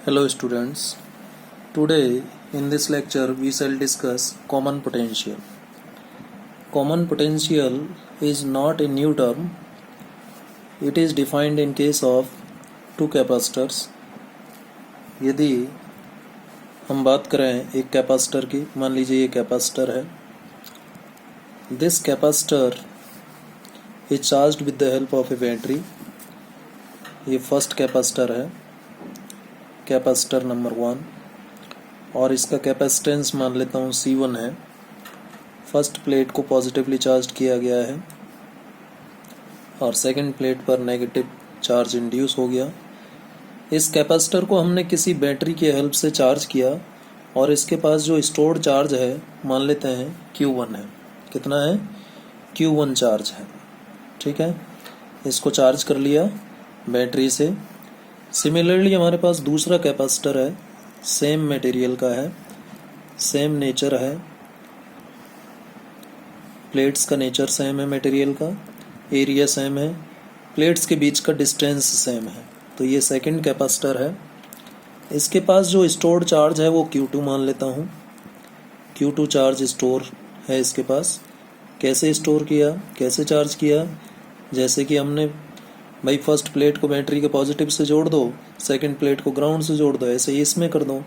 Hello students, today in this lecture we shall discuss common potential. Common potential is not a new term, it is defined in case of two capacitors. यदि हम बात करें एक capacitor की, मान लीजिए ये कैपेसिटर है. This capacitor is charged with the help of a battery. ये फर्स्ट कैपेसिटर है, कैपेसिटर नंबर 1, और इसका कैपेसिटेंस मान लेता हूँ C1 है. फर्स्ट प्लेट को पॉजिटिवली चार्ज किया गया है और सेकंड प्लेट पर नेगेटिव चार्ज इंड्यूस हो गया. इस कैपेसिटर को हमने किसी बैटरी की हेल्प से चार्ज किया और इसके पास जो स्टोर्ड चार्ज है मान लेते हैं Q1 है. कितना है? Q1 चार्ज है. ठीक है, इसको चार्ज कर लिया बैटरी से. सिमिलरली हमारे पास दूसरा कैपेसिटर है, सेम मटेरियल का है, सेम नेचर है, प्लेट्स का नेचर सेम है, मटेरियल का एरिया सेम है, प्लेट्स के बीच का डिस्टेंस सेम है. तो ये सेकंड कैपेसिटर है. इसके पास जो स्टोर्ड चार्ज है वो Q2 मान लेता हूँ. Q2 चार्ज स्टोर है इसके पास. कैसे स्टोर किया, कैसे चार्ज किया? जैसे कि हमने भाई फर्स्ट प्लेट को बैटरी के पॉजिटिव से जोड़ दो, सेकंड प्लेट को ग्राउंड से जोड़ दो, ऐसे ही इसमें कर दो.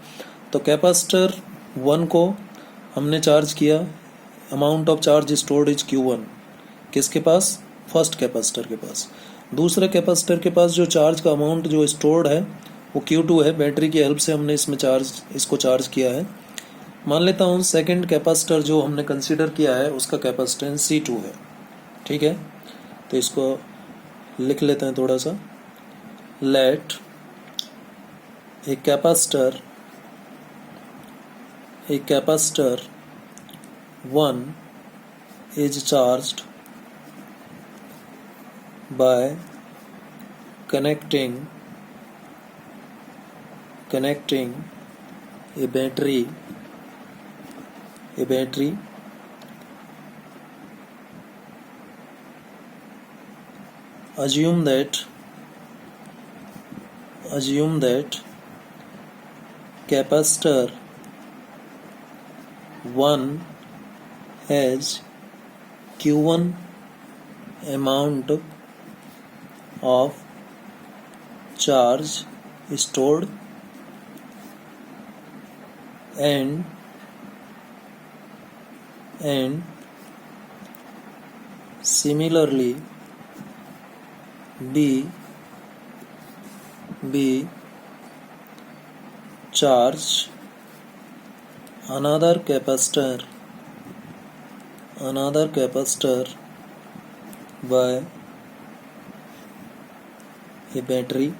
तो कैपेसिटर 1 को हमने चार्ज किया, amount of charge stored is Q1. किसके पास? फर्स्ट कैपेसिटर के पास. दूसरे कैपेसिटर के पास जो चार्ज का अमाउंट जो स्टोर्ड है वो Q2 है. बैटरी की हेल्प से हमने इसको चार्ज किया है. मान लेता हूँ सेकंड कैपेसिटर जो हमने कंसीडर किया है उसका कैपेसिटेंस C2 है. ठीक है, तो इसको लिख लेते हैं थोड़ा सा. Let a capacitor 1 is charged by connecting a battery assume that capacitor 1 has Q1 amount of charge stored and similarly B charge another capacitor by a battery.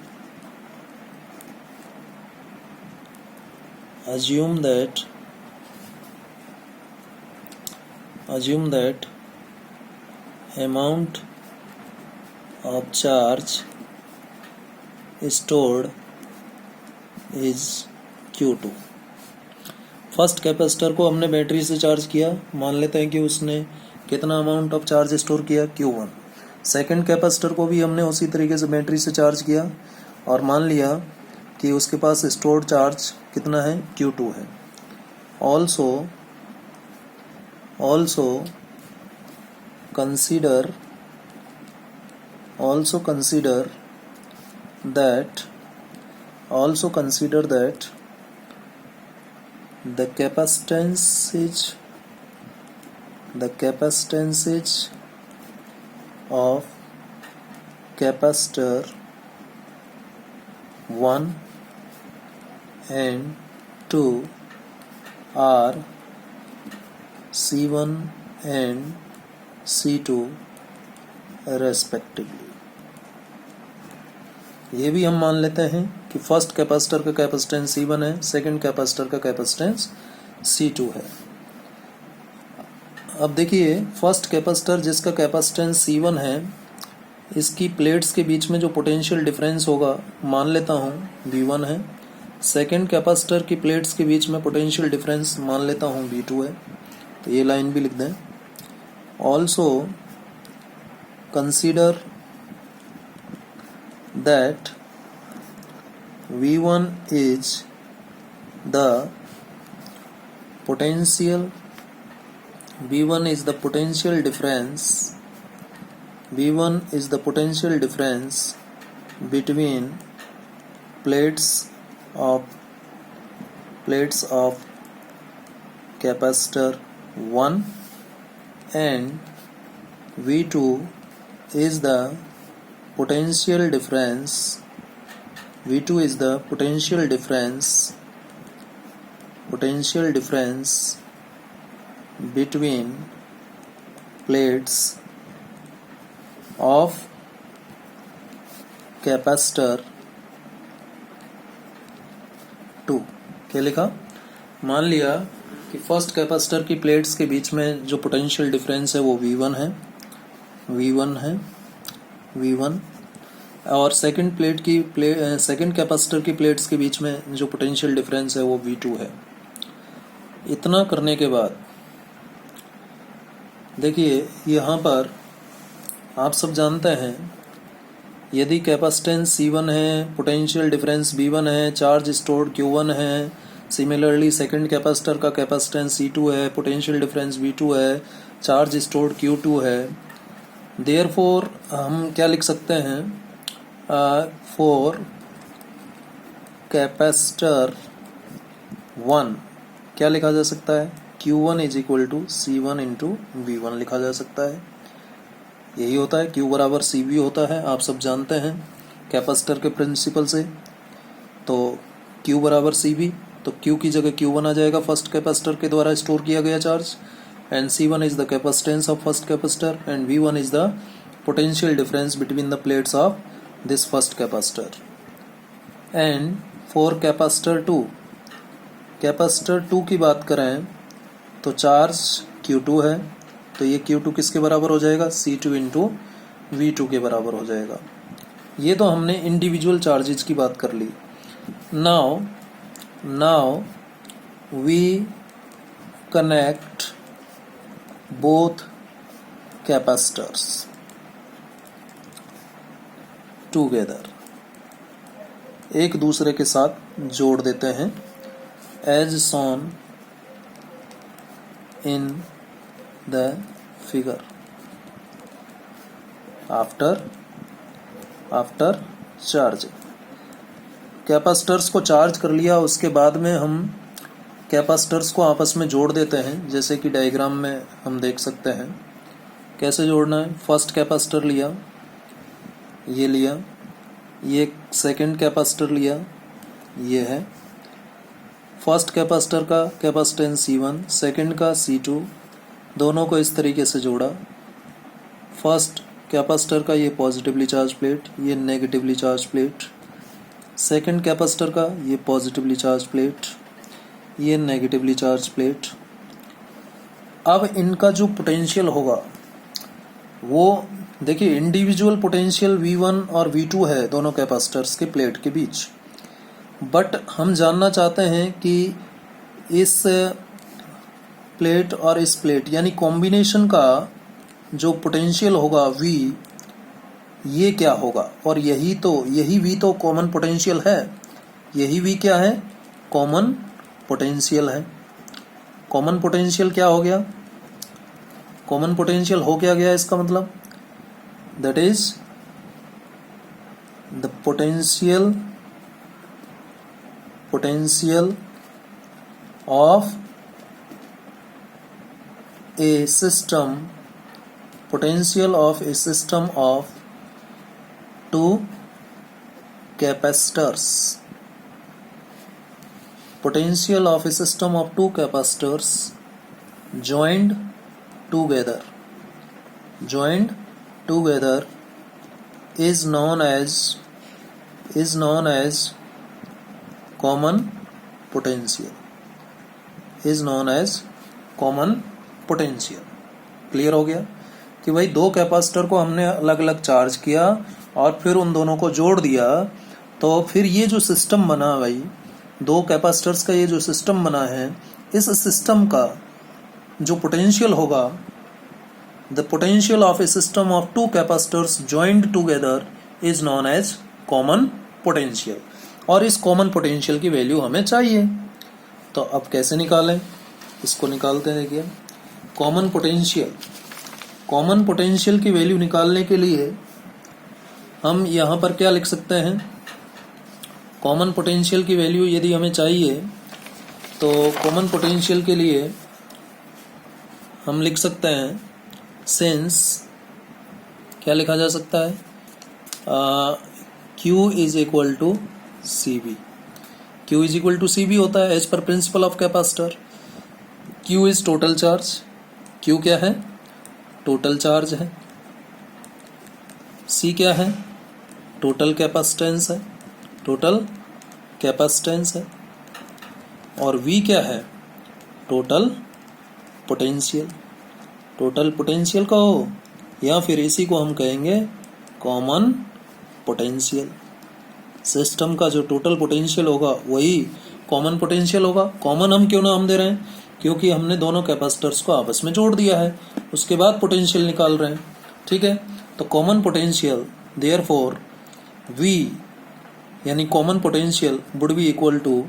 Assume that amount of charge stored is Q2. First capacitor को हमने battery से charge किया, मान लेते हैं कि उसने कितना अमाउंट ऑफ चार्ज स्टोर किया? Q1. सेकंड कैपेसिटर को भी हमने उसी तरीके से बैटरी से चार्ज किया और मान लिया कि उसके पास स्टोर्ड चार्ज कितना है? Q2 है. also consider that the capacitance of capacitor 1 and 2 are C1 and C2 respectively. ये भी हम मान लेते हैं कि फर्स्ट कैपेसिटर का कैपेसिटेंस C1 है, सेकंड कैपेसिटर का कैपेसिटेंस C2 है. अब देखिए फर्स्ट कैपेसिटर जिसका कैपेसिटेंस C1 है, इसकी प्लेट्स के बीच में जो पोटेंशियल डिफरेंस होगा मान लेता हूँ V1 है. सेकंड कैपेसिटर की प्लेट्स के बीच में पोटेंशियल डिफरेंस मान लेता हूँ V2 है. तो ये लाइन भी लिख दें. Also consider that V1 is the potential, V1 is the potential difference, V1 is the potential difference between plates of capacitor 1, and V2 is the potential difference, V2 is the potential difference between plates of capacitor 2। क्या लिखा? मान लिया कि first capacitor की plates के बीच में जो potential difference है वो V1 है, V1, और सेकंड कैपेसिटर की प्लेट्स के बीच में जो पोटेंशियल डिफरेंस है वो V2 है। इतना करने के बाद देखिए यहाँ पर आप सब जानते हैं, यदि कैपेसिटेंस C1 है, पोटेंशियल डिफरेंस V1 है, चार्ज स्टोर्ड Q1 है, सिमिलरली सेकंड कैपेसिटर का कैपेसिटेंस C2 है, पोटेंशियल डिफरेंस V2 है, चार्ज स्टोर्ड Q2 है। देयरफॉर हम क्या लिख सकते हैं, फॉर कैपेसिटर 1 क्या लिखा जा सकता है, Q1 is equal to C1 into V1 लिखा जा सकता है। यही होता है, Q बराबर CV होता है, आप सब जानते हैं कैपेसिटर के प्रिंसिपल से। तो Q बराबर CV, तो Q की जगह Q1 आ जाएगा, फर्स्ट कैपेसिटर के द्वारा स्टोर किया गया charge, and C1 is the capacitance of first capacitor, and V1 is the potential difference between the plates of this first capacitor. And for capacitor 2 की बात करें तो चार्ज Q2 है, तो ये Q2 किसके बराबर हो जाएगा, C2 इंटू V2 के बराबर हो जाएगा। ये तो हमने इंडिविजुअल चार्जेस की बात कर ली। Now we connect both capacitors together, एक दूसरे के साथ जोड़ देते हैं, as shown in the figure. After charging capacitors को चार्ज कर लिया, उसके बाद में हम कैपेसिटर्स को आपस में जोड़ देते हैं, जैसे कि डायग्राम में हम देख सकते हैं। कैसे जोड़ना है, फर्स्ट कैपेसिटर लिया, ये सेकंड कैपेसिटर लिया, ये है फर्स्ट कैपेसिटर का कैपेसिटेंस C1, सेकंड का C2, दोनों को इस तरीके से जोड़ा। फर्स्ट कैपेसिटर का ये पॉजिटिवली चार्ज प्लेट, ये negatively charge plate, second capacitor का ये पॉजिटिवली चार्ज प्लेट, ये नेगेटिवली चार्ज प्लेट। अब इनका जो पोटेंशियल होगा वो देखिए, इंडिविजुअल पोटेंशियल V1 और V2 है दोनों कैपेसिटर्स के प्लेट के बीच, बट हम जानना चाहते हैं कि इस प्लेट और इस प्लेट यानी कॉम्बिनेशन का जो पोटेंशियल होगा V, ये क्या होगा। और यही V तो कॉमन पोटेंशियल है, यही V क्या है, कॉमन पोटेंशियल है। कॉमन पोटेंशियल क्या हो गया, कॉमन पोटेंशियल हो क्या गया, इसका मतलब that is the potential of a system of two capacitors, potential of a system of two capacitors joined together is known as common potential, clear हो गया कि भाई दो कैपेसिटर को हमने अलग अलग चार्ज किया और फिर उन दोनों को जोड़ दिया, तो फिर ये जो सिस्टम बना भाई, दो कैपेसिटर्स का ये जो सिस्टम बना है, इस सिस्टम का जो पोटेंशियल होगा, the potential of a system of two capacitors joined together is known as common potential। और इस कॉमन पोटेंशियल की वैल्यू हमें चाहिए। तो अब कैसे निकालें, इसको निकालते हैं। देखिए कॉमन पोटेंशियल की वैल्यू निकालने के लिए हम यहाँ पर क्या लिख सकते हैं, कॉमन पोटेंशियल की वैल्यू यदि हमें चाहिए तो कॉमन पोटेंशियल के लिए हम लिख सकते हैं सिंस, क्या लिखा जा सकता है, Q is equal to C V. Q is equal to C V होता है as per principle of capacitor. Q is total charge, Q क्या है, टोटल चार्ज है। C क्या है, टोटल कैपेसिटेंस है, टोटल कैपेसिटेंस है। और V क्या है, टोटल पोटेंशियल। टोटल पोटेंशियल कहो या फिर इसी को हम कहेंगे कॉमन पोटेंशियल। सिस्टम का जो टोटल पोटेंशियल होगा वही कॉमन पोटेंशियल होगा। कॉमन हम क्यों नाम दे रहे हैं, क्योंकि हमने दोनों कैपेसिटर्स को आपस में जोड़ दिया है, उसके बाद पोटेंशियल निकाल रहे हैं। ठीक है, तो कॉमन पोटेंशियल देयरफॉर V यानी common potential would be equal to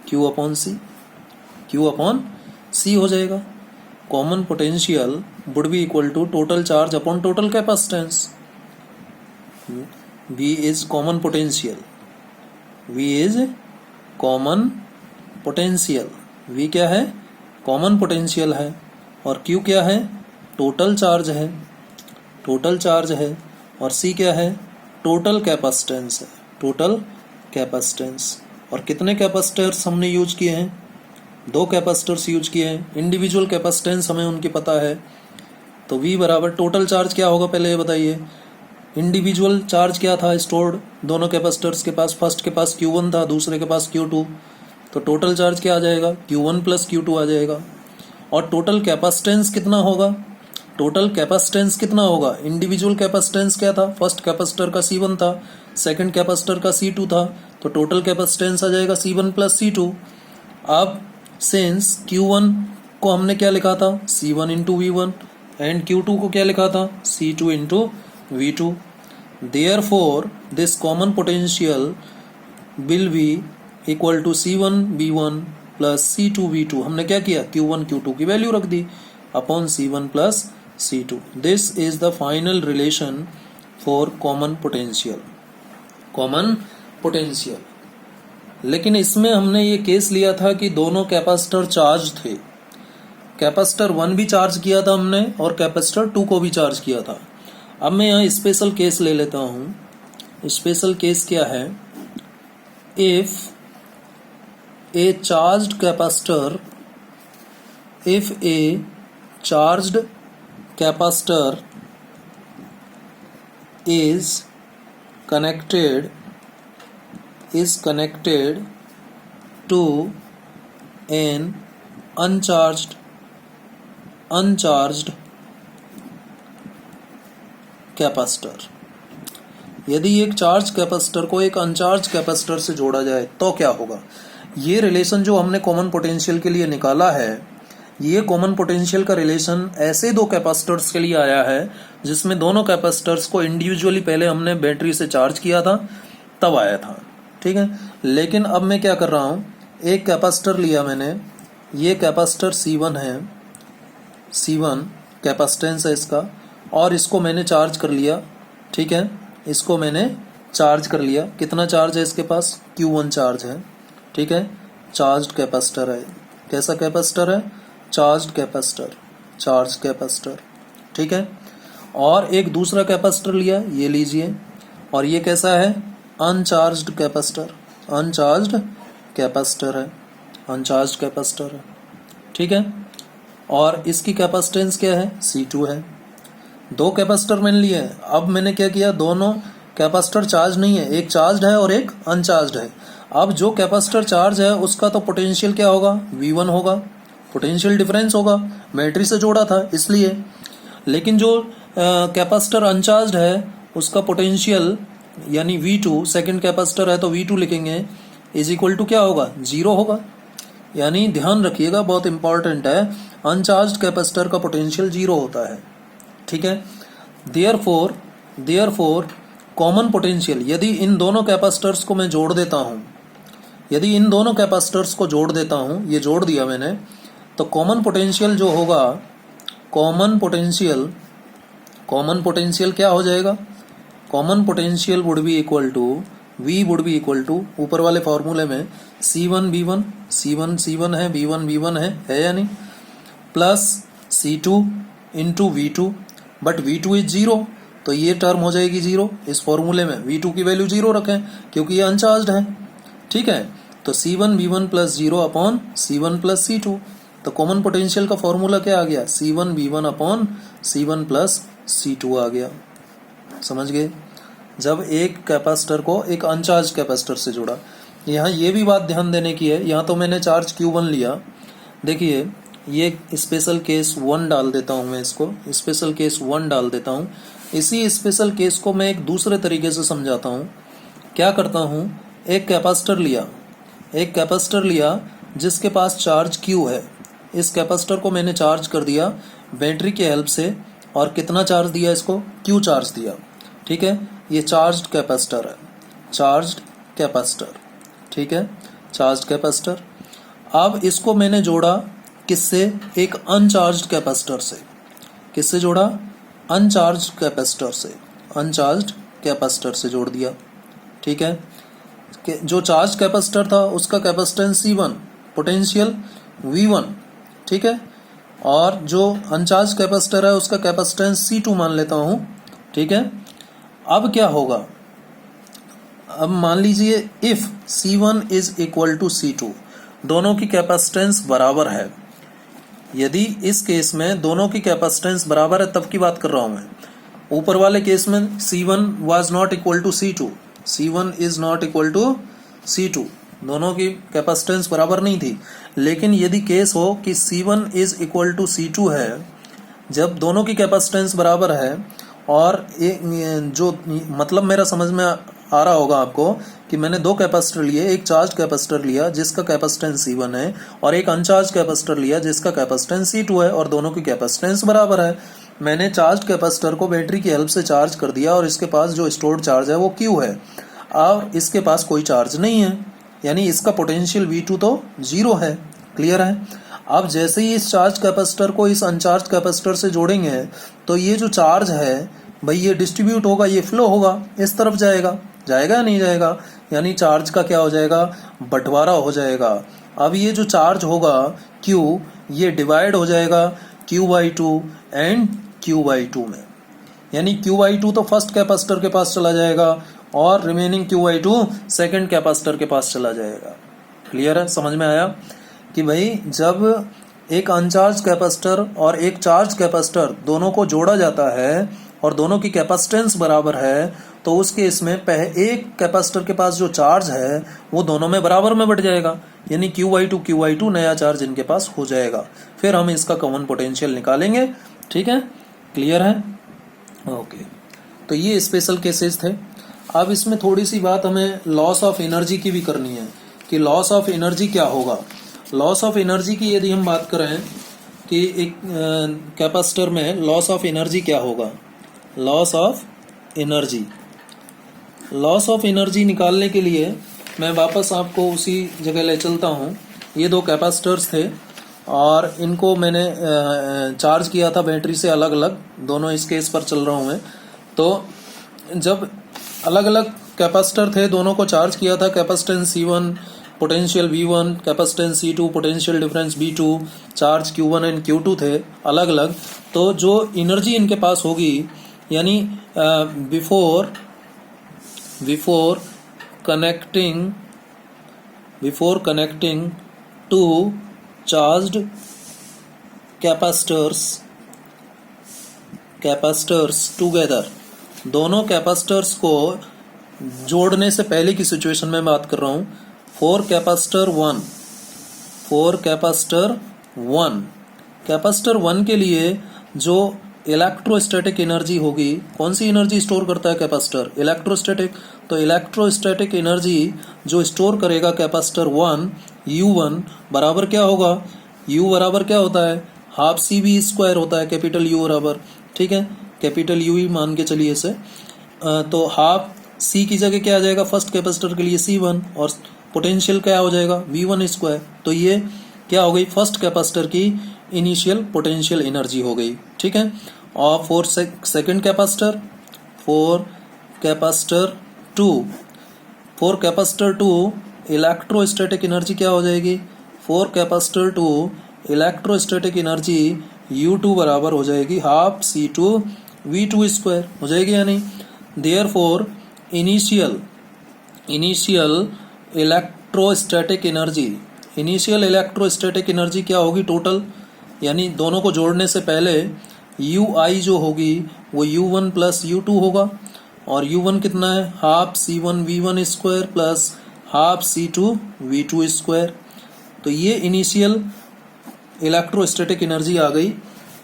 Q upon C. Q upon C हो जाएगा। Common potential would be equal to total charge upon total capacitance. V is common potential, V is common potential. V क्या है, common potential है। और Q क्या है, total charge है, total charge है। और C क्या है, टोटल कैपेसिटेंस है, टोटल कैपेसिटेंस। और कितने कैपेसिटर्स हमने यूज किए हैं, 2 कैपेसिटर्स यूज किए हैं। इंडिविजुअल कैपेसिटेंस हमें उनकी पता है। तो V बराबर टोटल चार्ज क्या होगा, पहले ये बताइए। इंडिविजुअल चार्ज क्या था स्टोर्ड दोनों कैपेसिटर्स के पास, फर्स्ट के पास Q1 था, दूसरे के पास Q2। तो टोटल चार्ज क्या आ जाएगा, Q1 प्लस Q2 आ जाएगा। और टोटल कैपेसिटेंस कितना होगा, टोटल कैपेसिटेंस कितना होगा, इंडिविजुअल कैपेसिटेंस क्या था, फर्स्ट कैपेसिटर का C1 था, सेकंड कैपेसिटर का C2 था। तो टोटल कैपेसिटेंस आ जाएगा C1 प्लस C2। अब सिंस Q1 को हमने क्या लिखा था, C1 into V1 and Q2 को क्या लिखा था, C2 into V2। Therefore, this common potential will be equal to C1 V1 plus C2 V2। हमने क्या किया, Q1 Q2 की वैल्यू रख दी upon C1 plus C2। This is the final relation for common potential। common potential। लेकिन इसमें हमने ये case लिया था कि दोनों कैपेसिटर चार्ज थे। कैपेसिटर 1 भी चार्ज किया था हमने और कैपेसिटर 2 को भी चार्ज किया था। अब मैं यहाँ स्पेशल केस ले लेता हूँ। स्पेशल केस क्या है, if A charged capacitor, if A charged capacitor is connected to an uncharged capacitor. यदि एक चार्ज कैपेसिटर को एक अनचार्ज कैपेसिटर से जोड़ा जाए तो क्या होगा। ये रिलेशन जो हमने कॉमन पोटेंशियल के लिए निकाला है, ये कॉमन पोटेंशियल का रिलेशन ऐसे 2 कैपेसिटर्स के लिए आया है जिसमें दोनों कैपेसिटर्स को इंडिविजुअली पहले हमने बैटरी से चार्ज किया था, तब आया था। ठीक है, लेकिन अब मैं क्या कर रहा हूँ, एक कैपेसिटर लिया मैंने, ये कैपेसिटर C1 है, C1 कैपेसिटेंस है इसका, और इसको मैंने चार्ज कर लिया। ठीक है, इसको मैंने चार्ज कर लिया। कितना चार्ज है इसके पास, Q1 चार्ज है। ठीक है, चार्ज्ड कैपेसिटर है। कैसा कैपेसिटर है, चार्ज्ड कैपेसिटर, चार्ज कैपेसिटर। ठीक है, और एक दूसरा कैपेसिटर लिया, ये लीजिए, और ये कैसा है, अनचार्ज्ड कैपेसिटर, अनचार्ज्ड कैपेसिटर है, अनचार्ज्ड कैपेसिटर है। ठीक है, और इसकी कैपेसिटेंस क्या है, C2 है। 2 कैपेसिटर मैंने लिए हैं। अब मैंने क्या किया, दोनों कैपेसिटर चार्ज नहीं है, एक चार्ज्ड है और एक अनचार्ज्ड है। अब जो कैपेसिटर चार्ज है उसका तो पोटेंशियल क्या होगा, V1 होगा, पोटेंशियल डिफरेंस होगा, बैटरी से जोड़ा था इसलिए। लेकिन जो कैपेसिटर अनचार्ज्ड है उसका पोटेंशियल यानी V2, सेकंड कैपेसिटर है तो V2 लिखेंगे, इज इक्वल टू क्या होगा, 0 होगा। यानी ध्यान रखिएगा, बहुत इंपॉर्टेंट है, अनचार्ज्ड कैपेसिटर का पोटेंशियल 0 होता है। ठीक है, देयरफॉर कॉमन पोटेंशियल, यदि इन दोनों कैपेसिटर्स को मैं जोड़ देता हूं, यदि इन दोनों कैपेसिटर्स को जोड़ देता हूँ, ये जोड़ दिया मैंने, तो कॉमन पोटेंशियल जो होगा, कॉमन पोटेंशियल क्या हो जाएगा? Common potential would be equal to, V would be equal to, ऊपर वाले फॉर्मूले में C1 V1, C1 है, V1 है या नहीं, plus C2 into V2, but V2 is 0, तो ये टर्म हो जाएगी 0। इस फॉर्मूले में V2 की वैल्यू 0 रखें क्योंकि ये अनचार्ज्ड है, ठीक है। तो C1 V1 plus 0 upon C1 plus C2, तो कॉमन पोटेंशियल का फॉर्मूला क्या आ गया? C1 V1 upon C1 plus C2 आ गया। समझ गए? जब एक कैपेसिटर को एक अनचार्ज कैपेसिटर से जोड़ा। यहाँ ये भी बात ध्यान देने की है, यहाँ तो मैंने चार्ज Q1 लिया, देखिए ये स्पेशल केस 1 डाल देता हूँ मैं, इसको स्पेशल केस 1 डाल देता हूँ। इसी स्पेशल केस को मैं एक दूसरे तरीके से समझाता हूँ। क्या करता हूँ, एक कैपेसिटर लिया जिसके पास चार्ज Q है। इस कैपेसिटर को मैंने चार्ज कर दिया बैटरी के हेल्प से, और कितना चार्ज दिया इसको? Q चार्ज दिया, ठीक है। ये चार्ज्ड कैपेसिटर है, चार्ज्ड कैपेसिटर, ठीक है, चार्ज्ड कैपेसिटर। अब इसको मैंने जोड़ा किससे? एक अनचार्ज्ड कैपेसिटर से। किससे जोड़ा? अनचार्ज्ड कैपेसिटर से, अनचार्ज्ड कैपेसिटर से जोड़ दिया, ठीक है। जो चार्ज कैपेसिटर था उसका कैपेसिटेंस C1, पोटेंशियल V1, ठीक है, और जो अनचार्ज कैपेसिटर है उसका कैपेसिटेंस C2 मान लेता हूं, ठीक है। अब क्या होगा? अब मान लीजिए if C1 is equal to C2, दोनों की कैपेसिटेंस बराबर है। यदि इस केस में दोनों की कैपेसिटेंस बराबर है, तब की बात कर रहा हूं मैं। ऊपर वाले केस में C1 was not equal to C2, C1 is not equal to C2, दोनों की कैपेसिटेंस बराबर नहीं थी। लेकिन यदि केस हो कि C1 is equal to C2 है, जब दोनों की कैपेसिटेंस बराबर है, और जो मतलब मेरा समझ में आ रहा होगा आपको कि मैंने दो कैपेसिटर लिए, एक चार्ज कैपेसिटर लिया जिसका कैपेसिटेंस C1 है, और एक अनचार्ज कैपेसिटर लिया जिसका कैपेसिटेंस C2 है, और दोनों की कैपेसिटेंस बराबर है। मैंने चार्ज कैपेसिटर को बैटरी की हेल्प से चार्ज कर दिया, और इसके पास जो स्टोर्ड चार्ज है वो Q है, और इसके पास कोई चार्ज नहीं है, यानी इसका पोटेंशियल V2 तो 0 है। क्लियर है? अब जैसे ही इस चार्ज कैपेसिटर को इस अनचार्ज कैपेसिटर से जोड़ेंगे, तो ये जो चार्ज है भाई ये डिस्ट्रीब्यूट होगा, ये फ्लो होगा, इस तरफ जाएगा या नहीं जाएगा? यानी चार्ज का क्या हो जाएगा? बंटवारा हो जाएगा। अब ये जो चार्ज होगा Q, ये डिवाइड हो जाएगा Q/2 एंड Q/2 में, यानी Q/2 तो फर्स्ट कैपेसिटर के पास चला जाएगा, और रिमेनिंग Q/2 सेकंड कैपेसिटर के पास चला जाएगा। क्लियर है? समझ में आया कि भाई जब एक अनचार्ज कैपेसिटर और एक चार्ज कैपेसिटर दोनों को जोड़ा जाता है और दोनों की कैपेसिटेंस बराबर है, तो उस केस में एक कैपेसिटर के पास जो चार्ज है वो दोनों में बराबर में बढ़ जाएगा, यानी Q/2 नया चार्ज इनके पास हो जाएगा। फिर हम इसका कॉमन पोटेंशियल निकालेंगे। ठीक है? क्लियर है? ओके, तो ये स्पेशल केसेस थे। अब इसमें थोड़ी सी बात हमें लॉस ऑफ एनर्जी की भी करनी है कि लॉस ऑफ एनर्जी क्या होगा। लॉस ऑफ एनर्जी की यदि हम बात करें कि एक कैपेसिटर में लॉस ऑफ एनर्जी क्या होगा, लॉस ऑफ एनर्जी निकालने के लिए मैं वापस आपको उसी जगह ले चलता हूँ। ये दो कैपेसिटर्स थे और इनको मैंने चार्ज किया था बैटरी से अलग अलग, दोनों इस केस पर चल रहा हूँ मैं। तो जब अलग अलग कैपेसिटर थे, दोनों को चार्ज किया था, capacitance C1 potential V1, capacitance C2 potential difference V2, charge Q1 and Q2 थे अलग अलग। तो जो एनर्जी इनके पास होगी, यानी before connecting to charged capacitors together, दोनों कैपेसिटर्स को जोड़ने से पहले की सिचुएशन में बात कर रहा हूँ। फॉर कैपेसिटर 1 के लिए जो इलेक्ट्रोस्टैटिक एनर्जी होगी, कौन सी एनर्जी स्टोर करता है कैपेसिटर? इलेक्ट्रोस्टैटिक। तो इलेक्ट्रोस्टैटिक एनर्जी जो स्टोर करेगा कैपेसिटर 1, U1 बराबर क्या होगा? U बराबर क्या होता है? हाफ CV² होता है, कैपिटल U बराबर। ठीक है, कैपिटल U ही मान के चलिए इसे। तो हाफ C की जगह क्या आ जाएगा फर्स्ट कैपेसिटर के लिए? C1, और पोटेंशियल क्या हो जाएगा V1 स्क्वायर। तो ये क्या हो गई, फर्स्ट कैपेसिटर की इनिशियल पोटेंशियल एनर्जी हो गई, ठीक है। और for second capacitor, for capacitor 2 electrostatic energy क्या हो जाएगी, for capacitor 2 electrostatic energy U2 बराबर हो जाएगी हाफ C2 V2 स्क्वायर, हो जाएगी या नहीं। देयरफॉर इनिशियल इलेक्ट्रोस्टैटिक एनर्जी क्या होगी टोटल, यानी दोनों को जोड़ने से पहले UI जो होगी वो U1 प्लस U2 होगा, और U1 कितना है, half C1 V1 square plus half C2 V2 square. तो ये इनिशियल इलेक्ट्रोस्टैटिक एनर्जी आ गई,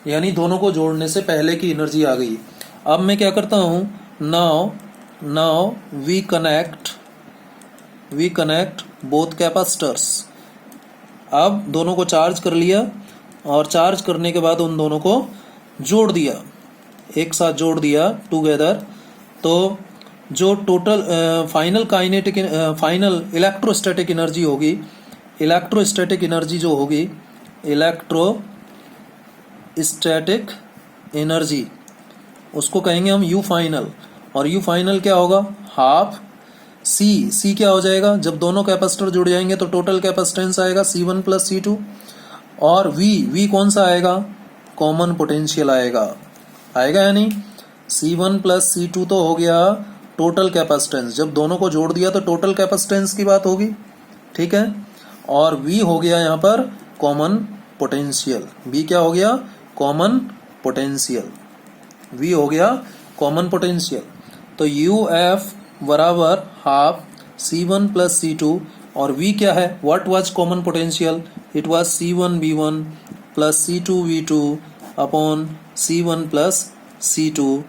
यानी दोनों को जोड़ने से पहले की एनर्जी आ गई। अब मैं क्या करता हूँ, now we connect both capacitors. अब दोनों को चार्ज कर लिया, और चार्ज करने के बाद उन दोनों को जोड़ दिया, एक साथ जोड़ दिया टुगेदर। तो जो टोटल फाइनल इलेक्ट्रोस्टैटिक एनर्जी होगी, इलेक्ट्रोस्टैटिक एनर्जी उसको कहेंगे हम U फाइनल, और U फाइनल क्या होगा, हाफ C क्या हो जाएगा, जब दोनों कैपेसिटर जुड़ जाएंगे तो टोटल कैपेसिटेंस आएगा C1 प्लस C2, और V कौन सा आएगा, कॉमन पोटेंशियल आएगा या नहीं। C1 प्लस C2 तो हो गया टोटल कैपेसिटेंस, जब दोनों को जोड़ दिया तो टोटल कैपेसिटेंस की बात होगी, ठीक है। और V हो गया यहाँ पर कॉमन पोटेंशियल, V क्या हो गया, कॉमन पोटेंशियल, V हो गया कॉमन पोटेंशियल। तो UF बराबर हाफ C1 प्लस C2, और V क्या है, what was common potential, it was C1 V1 plus C2 V2 upon C1 plus C2,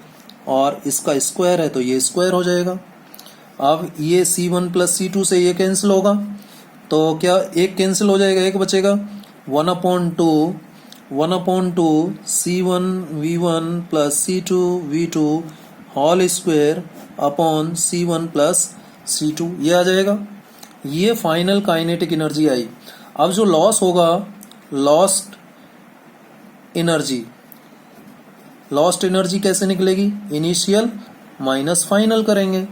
और इसका स्क्वायर है तो ये स्क्वायर हो जाएगा। अब ये C1 प्लस C2 से ये कैंसिल होगा, तो क्या एक कैंसिल हो जाएगा, एक बचेगा, 1/2 C1 V1 plus C2 V2 whole square upon C1 plus C2, ये आ जाएगा। ये फाइनल काइनेटिक एनर्जी आई। अब जो लॉस होगा, लॉस्ट एनर्जी कैसे निकलेगी, इनिशियल माइनस फाइनल करेंगे।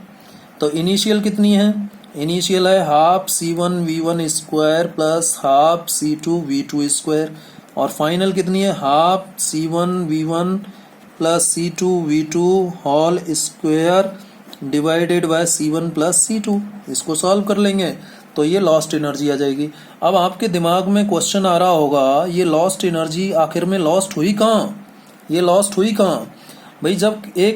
तो इनिशियल कितनी है, इनिशियल है half C1 V1 square plus half C2 V2 square, और फाइनल कितनी है, half C1 V1 plus C2 V2 whole square divided by C1 plus C2। इसको सॉल्व कर लेंगे तो ये लॉस्ट एनर्जी आ जाएगी। अब आपके दिमाग में क्वेश्चन आ रहा होगा, ये लॉस्ट एनर्जी आखिर में लॉस्ट हुई कहाँ, ये लॉस्ट हुई कहाँ भाई, जब एक